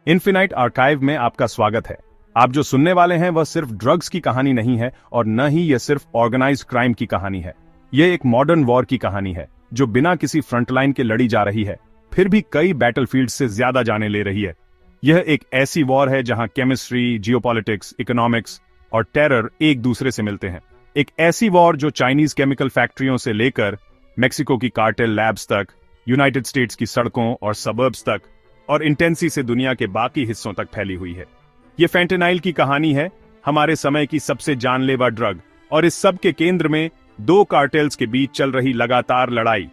Infinite archive में आपका स्वागत है। आप जो सुनने वाले हैं वह सिर्फ ड्रग्स की कहानी नहीं है और न ही यह सिर्फ ऑर्गेनाइज्ड क्राइम की कहानी है। यह एक मॉडर्न वॉर की कहानी है जो बिना किसी फ्रंटलाइन के लड़ी जा रही है, फिर भी कई बैटलफील्ड से ज्यादा जाने ले रही है। यह एक ऐसी वॉर है जहां केमिस्ट्री, जियोपॉलिटिक्स, इकोनॉमिक्स और टेरर एक दूसरे से मिलते हैं। एक ऐसी वॉर जो चाइनीज केमिकल फैक्ट्रियों से लेकर मेक्सिको की कार्टेल लैब्स तक, यूनाइटेड स्टेट्स की सड़कों और सबर्ब्स तक और इंटेंसी से दुनिया के बाकी हिस्सों तक फैली हुई है। ये फेंटेनाइल की कहानी है, हमारे समय की सबसे जानलेवा ड्रग, और इस सब के केंद्र में दो कार्टेल्स के बीच चल रही लगातार लड़ाई,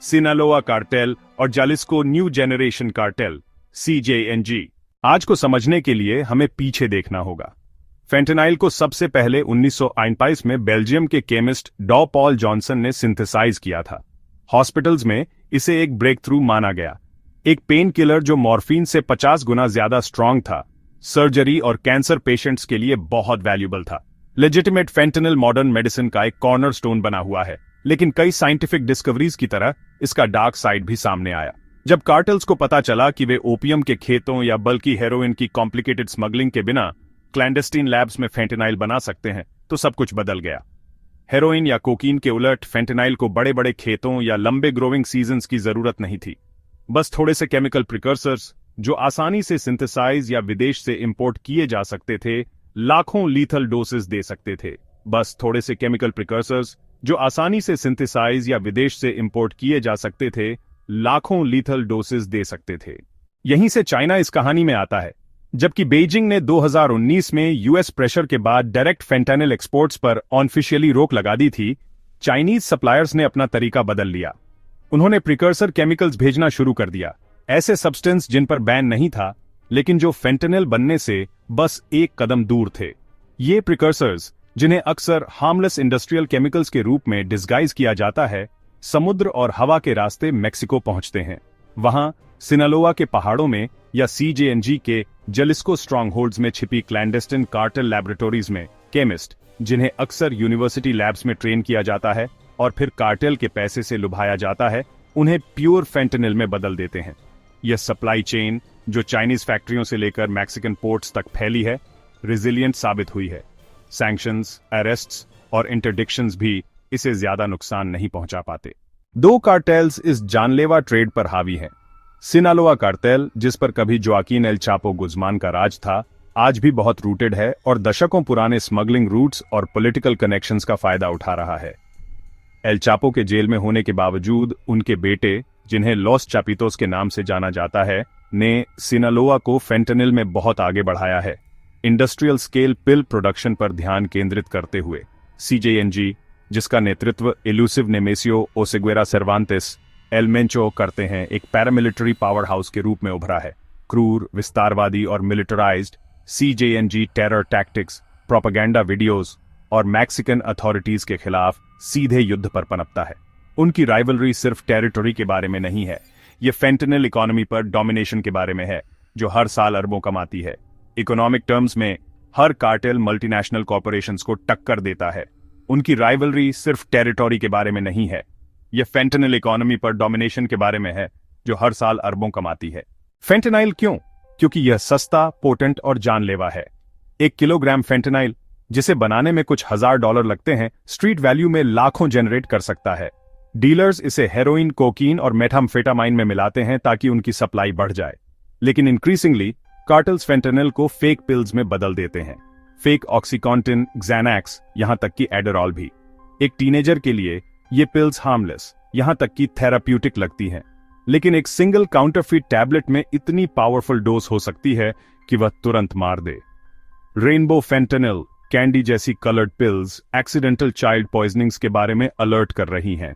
सिनालोआ कार्टेल और Jalisco new generation cartel CJNG। आज को समझने के लिए हमें पीछे देखना होगा। फेंटेनाइल को सबसे पहले 1929 में बेल्जियम के केमिस्ट डॉ पॉल जॉनसन ने सिंथेसाइज किया था। हॉस्पिटल्स में इसे एक ब्रेक थ्रू माना गया, एक पेन किलर जो मॉर्फिन से 50 गुना ज्यादा स्ट्रांग था, सर्जरी और कैंसर पेशेंट्स के लिए बहुत वैल्यूबल था। लेजिटिमेट फेंटेनिल मॉडर्न मेडिसिन का एक कॉर्नरस्टोन बना हुआ है, लेकिन कई साइंटिफिक डिस्कवरीज की तरह इसका डार्क साइड भी सामने आया। जब कार्टेल्स को पता चला कि वे ओपियम के खेतों या बल्कि हेरोइन की कॉम्प्लिकेटेड स्मगलिंग के बिना क्लैंडेस्टीन लैब्स में फेंटेनाइल बना सकते हैं, तो सब कुछ बदल गया। हेरोइन या कोकीन के उलट फेंटेनाइल को बड़े बड़े खेतों या लंबे ग्रोइंग सीजन्स की जरूरत नहीं थी। बस थोड़े से केमिकल प्रिकर्सर्स जो आसानी से सिंथेसाइज या विदेश से इंपोर्ट किए जा सकते थे, लाखों लीथल डोसेस दे सकते थे। बस थोड़े से केमिकल प्रिकर्सर्स जो आसानी से सिंथेसाइज या विदेश से इंपोर्ट किए जा सकते थे, लाखों लीथल डोसेस दे सकते थे। यहीं से चाइना इस कहानी में आता है। जबकि बेइजिंग ने 2019 में यूएस प्रेशर के बाद डायरेक्ट फेंटेनिल एक्सपोर्ट्स पर ऑनऑफिशियली रोक लगा दी थी, चाइनीज सप्लायर्स ने अपना तरीका बदल लिया। उन्होंने प्रिकर्सर केमिकल्स भेजना शुरू कर दिया, ऐसे सब्सटेंस जिन पर बैन नहीं था लेकिन जो फेंटेनिल बनने से बस एक कदम दूर थे। ये प्रिकर्सर्स, जिन्हें अक्सर हार्मलेस इंडस्ट्रियल केमिकल्स के रूप में डिस्गाइज किया जाता है, समुद्र और हवा के रास्ते मेक्सिको पहुंचते हैं। वहां सिनालोआ के पहाड़ों में या CJNG के जलिस्को स्ट्रॉन्ग होल्ड्स में छिपी क्लैंडेस्टिन कार्टेल लैबोरेटरीज में केमिस्ट, जिन्हें अक्सर यूनिवर्सिटी लैब्स में ट्रेन किया जाता है और फिर कार्टेल के पैसे से लुभाया जाता है, उन्हें प्योर फेंटेनिल में बदल देते हैं। यह सप्लाई चेन जो चाइनीज फैक्ट्रियों से लेकर मैक्सिकन पोर्ट्स तक फैली है, रिजिलियंट साबित हुई है। सैंक्शंस, अरेस्ट्स और इंटरडिक्शंस भी इसे ज्यादा नुकसान नहीं पहुंचा पाते। दो कार्टेल्स इस जानलेवा ट्रेड पर हावी हैं। सिनालोआ कार्टेल, जिस पर कभी जोआकिन एल चापो गुज़मान का राज था, आज भी बहुत रूटेड है और दशकों पुराने स्मगलिंग रूट्स और पॉलिटिकल कनेक्शंस का फायदा उठा रहा है। एल चापो के जेल में होने के बावजूद उनके बेटे, जिन्हें लॉस चापितोस के नाम से जाना जाता है, ने सिनालोआ को फेंटेनिल में बहुत आगे बढ़ाया है। इंडस्ट्रियल स्केल पिल प्रोडक्शन पर ध्यान केंद्रित करते हुए CJNG, जिसका नेतृत्व एलूसिव नेमेसियो ओसेग्वेरा सर्वांतेस एल मेंचो करते हैं, एक पैरामिलिट्री पावर हाउस के रूप में उभरा है। क्रूर, विस्तारवादी और militarised CJNG terror tactics, propaganda videos और मैक्सिकन अथॉरिटीज के खिलाफ सीधे युद्ध पर पनपता है। उनकी राइवलरी सिर्फ टेरिटरी के बारे में नहीं है, ये फेंटेनिल इकोनॉमी पर डोमिनेशन के बारे में है, जो हर साल अरबों कमाती है। इकोनॉमिक टर्म्स में हर कार्टेल मल्टीनेशनल कॉर्पोरेशंस को टक्कर देता है। उनकी राइवलरी सिर्फ टेरिटरी के बारे में नहीं है, यह फेंटेनिल इकोनॉमी पर डोमिनेशन के बारे में है, जो हर साल अरबों कमाती है। फेंटेनाइल क्यों? क्योंकि यह सस्ता, पोटेंट और जानलेवा है। 1 किलोग्राम फेंटेनाइल, जिसे बनाने में कुछ $1000 लगते हैं, स्ट्रीट वैल्यू में लाखों जनरेट कर सकता है। डीलर्स इसे हेरोइन, कोकीन और मेथाम्फेटामाइन में मिलाते हैं ताकि उनकी सप्लाई बढ़ जाए। लेकिन इंक्रीजिंगली कार्टेल्स फेंटेनिल को फेक पिल्स में बदल देते हैं। फेक ऑक्सीकॉन्टिन, ज़ैनैक्स, यहां तक कि एडरॉल भी। एक टीनेजर के लिए ये पिल्स हार्मलेस, यहां तक कि थेराप्यूटिक लगती हैं, लेकिन एक सिंगल काउंटरफीट टैबलेट में इतनी पावरफुल डोज हो सकती है कि वह तुरंत मार दे। रेनबो फेंटेनिल, कैंडी जैसी कलर्ड पिल्स एक्सीडेंटल चाइल्ड पॉइजनिंग्स के बारे में अलर्ट कर रही हैं।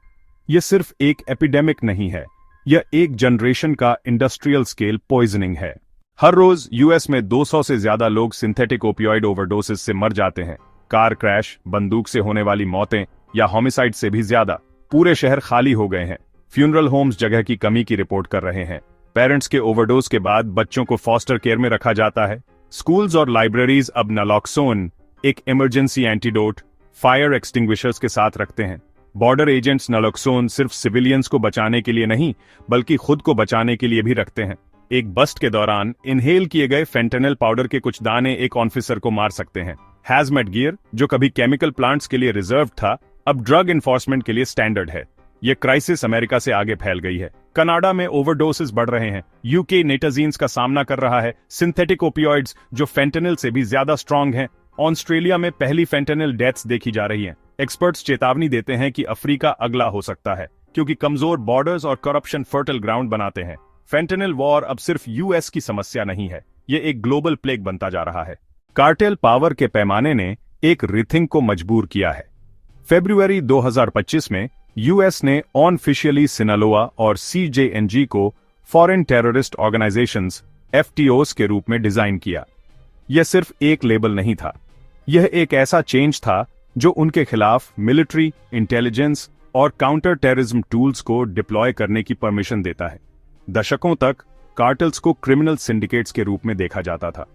यह सिर्फ एक एपिडेमिक नहीं है, यह एक जनरेशन का इंडस्ट्रियल स्केल पॉइजनिंग है। हर रोज यूएस में 200 से ज्यादा लोग सिंथेटिक ओपियोइड ओवरडोसेस से मर जाते हैं। कार क्रैश, बंदूक से होने वाली मौतें या होमिसाइड से भी ज्यादा। पूरे शहर खाली हो गए हैं। फ्यूनरल होम्स जगह की कमी की रिपोर्ट कर रहे हैं। पेरेंट्स के ओवरडोज के बाद बच्चों को फॉस्टर केयर में रखा जाता है। स्कूल्स और लाइब्रेरीज अब नलॉक्सोन, एक इमरजेंसी एंटीडोट, फायर एक्सटिंग्विशर्स के साथ रखते हैं। बॉर्डर एजेंट्स नलॉक्सोन सिर्फ सिविलियंस को बचाने के लिए नहीं, बल्कि खुद को बचाने के लिए भी रखते हैं। एक बस्ट के दौरान इनहेल किए गए फेंटेनिल पाउडर के कुछ दाने एक ऑफिसर को मार सकते हैं। हैजमेट गियर, जो कभी केमिकल प्लांट्स के लिए रिजर्व था, अब ड्रग इन्फोर्समेंट के लिए स्टैंडर्ड है। ये क्राइसिस अमेरिका से आगे फैल गई है। कनाडा में ओवरडोसेस बढ़ रहे हैं। यूके नेटाजीन्स का सामना कर रहा है, सिंथेटिक ओपियोइड्स जो फेंटेनिल से भी ज्यादा स्ट्रांग हैं। ऑस्ट्रेलिया में पहली फेंटेनिल डेथ्स देखी जा रही हैं। एक्सपर्ट्स चेतावनी देते हैं कि अफ्रीका अगला हो सकता है, क्योंकि कमजोर बॉर्डर्स और करप्शन फर्टाइल ग्राउंड बनाते हैं। फेंटेनिल वॉर अब सिर्फ यूएस की समस्या नहीं है, ये एक ग्लोबल प्लेग बनता जा रहा है। कार्टेल पावर के पैमाने ने एक रिथिंक को मजबूर किया है। फरवरी 2025 में यूएस ने ऑनऑफिशियली सिनालोआ और सीजेएनजी को फॉरेन टेररिस्ट ऑर्गेनाइजेशंस एफटीओस के रूप में डिजाइन किया। यह सिर्फ एक लेबल नहीं था, यह एक ऐसा चेंज था जो उनके खिलाफ मिलिट्री, इंटेलिजेंस और काउंटर टेररिज्म टूल्स को डिप्लॉय करने की परमिशन देता है। दशकों तक कार्टेल्स को क्रिमिनल सिंडिकेट्स के रूप में देखा जाता था,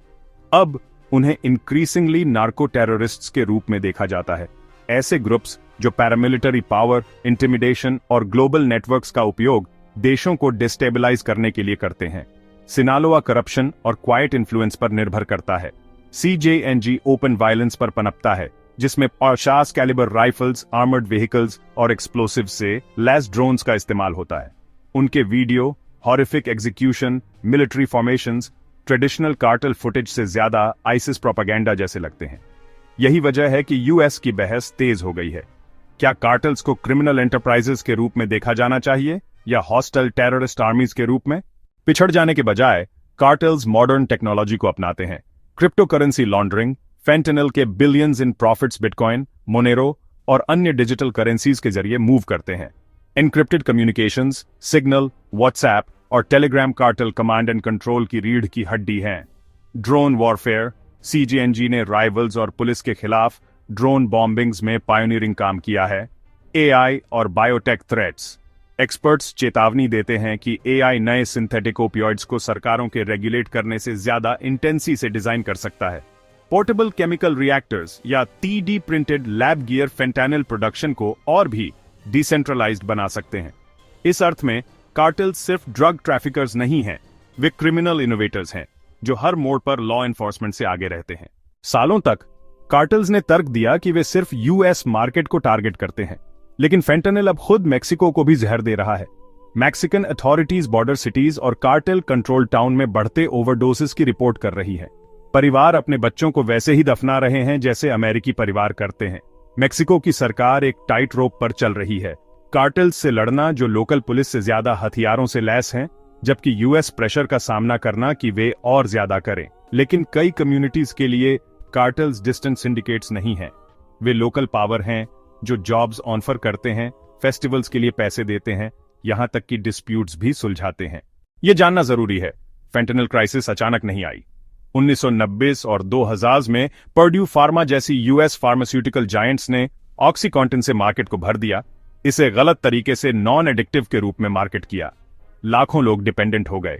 अब उन्हें इंक्रीजिंगली नार्को टेररिस्ट्स के रूप में देखा जाता है। ऐसे ग्रुप्स जो पैरामिलिटरी पावर, इंटिमिडेशन और ग्लोबल नेटवर्क्स का उपयोग देशों को डिस्टेबलाइज करने के लिए करते हैं। सिनालोआ करप्शन और क्वाइट इन्फ्लुएंस पर निर्भर करता है। सीजेएनजी ओपन वायलेंस पर पनपता है, जिसमें 50 कैलिबर राइफल्स, आर्मर्ड व्हीकल्स और एक्सप्लोसिव से लैस ड्रोन्स का इस्तेमाल होता है। उनके video, horrific execution, military formations traditional cartel footage से ज्यादा आइसिस प्रोपेगेंडा जैसे लगते हैं। यही वजह है कि यूएस की बहस तेज हो गई है। क्या कार्टेल्स को क्रिमिनल एंटरप्राइजेस के रूप में देखा जाना चाहिए या हॉस्टाइल टेररिस्ट आर्मीज के रूप में? पिछड़ जाने के बजाय कार्टेल्स मॉडर्न टेक्नोलॉजी को अपनाते हैं। क्रिप्टो करेंसी लॉन्ड्रिंग, फेंटेनिल के बिलियंस इन प्रॉफिट्स बिटकॉइन, मोनेरो और अन्य डिजिटल करेंसीज के जरिए मूव करते हैं। एनक्रिप्टेड कम्युनिकेशंस, सिग्नल, व्हाट्सएप और Telegram cartel command and control की रीढ़ की हड्डी हैं। ड्रोन वॉरफेयर, सीजीएनजी ने राइवल्स और पुलिस के खिलाफ ड्रोन बॉम्बिंग्स में पायोनियरिंग काम किया है। एआई और बायोटेक थ्रेट्स, एक्सपर्ट्स चेतावनी देते हैं कि एआई नए सिंथेटिक ओपियोइड्स को सरकारों के रेगुलेट करने से ज्यादा इंटेंसी से डिजाइन कर सकता है। पोर्टेबल केमिकल रिएक्टर्स या 3D printed lab gear fentanyl production को और भी डिसेंट्रलाइज्ड बना सकते हैं। इस अर्थ में कार्टेल्स सिर्फ ड्रग ट्रैफिकर्स नहीं हैं, वे क्रिमिनल इनोवेटर्स हैं जो हर मोड़ पर लॉ एनफोर्समेंट से आगे रहते हैं। सालों तक कार्टेल्स ने तर्क दिया कि वे सिर्फ यूएस मार्केट को टारगेट करते हैं, लेकिन फेंटेनिल अब खुद मेक्सिको को भी जहर दे रहा है। मैक्सिकन अथॉरिटीज बॉर्डर सिटीज और कार्टेल कंट्रोल टाउन में बढ़ते ओवरडोसेस की रिपोर्ट कर रही है। परिवार अपने बच्चों को वैसे ही दफना रहे हैं जैसे अमेरिकी परिवार करते हैं। मेक्सिको की सरकार एक टाइट रोप पर चल रही है, कार्टेल्स से लड़ना जो लोकल पुलिस से ज्यादा हथियारों से लैस हैं, जबकि यूएस प्रेशर का सामना करना कि वे और ज्यादा करें। लेकिन कई कम्युनिटीज के लिए कार्टेल्स डिस्टेंट सिंडिकेट्स नहीं हैं, वे लोकल पावर हैं जो जॉब्स ऑफर करते हैं, फेस्टिवल्स के लिए पैसे देते हैं, यहां तक कि डिस्प्यूट्स भी सुलझाते हैं। यह जानना जरूरी है, फेंटेनिल क्राइसिस अचानक नहीं आई। 1990 और 2000 में पर्ड्यू फार्मा जैसी यूएस फार्मास्यूटिकल जायंट्स ने ऑक्सीकॉन्टिन से मार्केट को भर दिया, इसे गलत तरीके से नॉन एडिक्टिव के रूप में मार्केट किया। लाखों लोग डिपेंडेंट हो गए।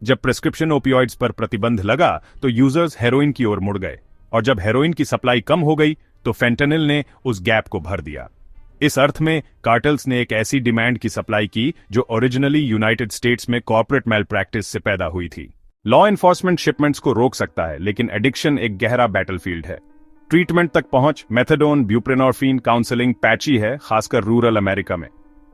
जब प्रिस्क्रिप्शन ओपियोइड्स पर प्रतिबंध लगा तो यूजर्स हेरोइन की ओर मुड़ गए, और जब हेरोइन की सप्लाई कम हो गई तो फेंटेनिल ने उस गैप को भर दिया। इस अर्थ में कार्टेल्स ने एक ऐसी डिमांड की सप्लाई की जो ओरिजिनली यूनाइटेड स्टेट्स में कॉर्पोरेट मैल प्रैक्टिस से पैदा हुई थी। लॉ एनफोर्समेंट शिपमेंट्स को रोक सकता है, लेकिन एडिक्शन एक गहरा बैटलफील्ड है। ट्रीटमेंट तक पहुंच मेथाडोन, ब्यूप्रेनोर्फिन, काउंसलिंग पैची है, खासकर रूरल अमेरिका में।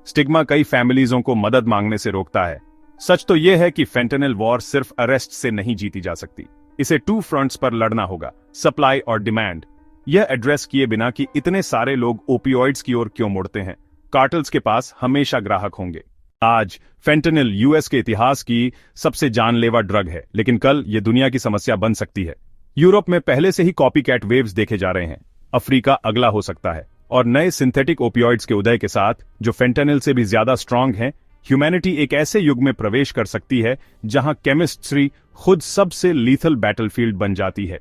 स्टिग्मा कई फैमिलीजों को मदद मांगने से रोकता है। सच तो यह है कि फेंटेनिल वॉर सिर्फ अरेस्ट से नहीं जीती जा सकती, इसे 2 फ्रंट्स पर लड़ना होगा, सप्लाई और डिमांड। यह एड्रेस किए बिना कि इतने सारे लोग ओपियोइड्स की ओर क्यों मुड़ते हैं, कार्टेल्स के पास हमेशा ग्राहक होंगे। आज फेंटेनिल यूएस के इतिहास की सबसे जानलेवा ड्रग है, लेकिन कल यह दुनिया की समस्या बन सकती है। यूरोप में पहले से ही कॉपीकैट वेव्स देखे जा रहे हैं, अफ्रीका अगला हो सकता है, और नए सिंथेटिक ओपियोइड्स के उदय के साथ जो फेंटेनिल से भी ज्यादा स्ट्रांग हैं, ह्यूमैनिटी एक ऐसे युग में प्रवेश कर सकती है जहां केमिस्ट्री खुद सबसे लीथल बैटलफील्ड बन जाती है।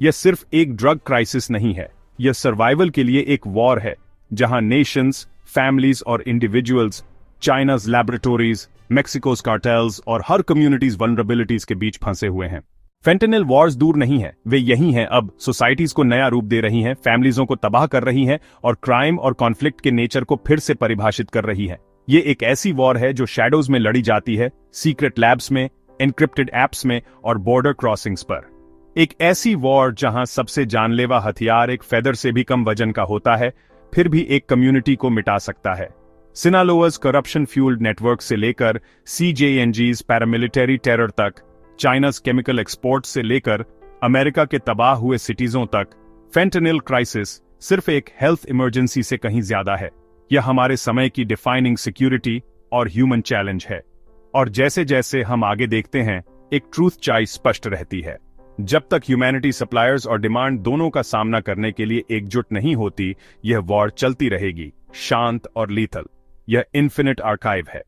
यह सिर्फ एक ड्रग क्राइसिस नहीं है, यह सर्वाइवल के लिए एक वॉर है, जहां नेशंस, फैमिलीज और इंडिविजुअल्स, चाइनाज लैबोरेटोरीज, मेक्सिकोस कार्टेल्स और हर कम्युनिटीज वल्नरेबिलिटीज के बीच फंसे हुए हैं। फेंटेनिल वॉर्स दूर नहीं है, वे यही हैं, अब सोसाइटीज को नया रूप दे रही हैं, फैमिलीजों को तबाह कर रही हैं और क्राइम और कॉन्फ्लिक्ट के नेचर को फिर से परिभाषित कर रही है। ये एक ऐसी वॉर है जो शैडोज में लड़ी जाती है, सीक्रेट लैब्स में, एन्क्रिप्टेड ऐप्स में और बॉर्डर क्रॉसिंग्स पर। एक ऐसी वॉर जहां सबसे जानलेवा हथियार एक फेदर से भी कम वजन का होता है, फिर भी एक कम्युनिटी को मिटा सकता है। सिनालोअस करप्शन फ्यूल्ड नेटवर्क से लेकर सीजेएनजीज पैरामिलिटरी टेरर तक, चाइनास केमिकल एक्सपोर्ट से लेकर अमेरिका के तबाह हुए सिटीजों तक, फेंटनिल क्राइसिस सिर्फ एक हेल्थ इमरजेंसी से कहीं ज्यादा है। यह हमारे समय की डिफाइनिंग सिक्योरिटी और ह्यूमन चैलेंज है। और जैसे जैसे हम आगे देखते हैं, एक ट्रूथ चाई स्पष्ट रहती है। जब तक ह्यूमैनिटी सप्लायर्स और डिमांड दोनों का सामना करने के लिए एकजुट नहीं होती, यह वॉर चलती रहेगी, शांत और लीथल। यह इन्फिनिट आर्काइव है।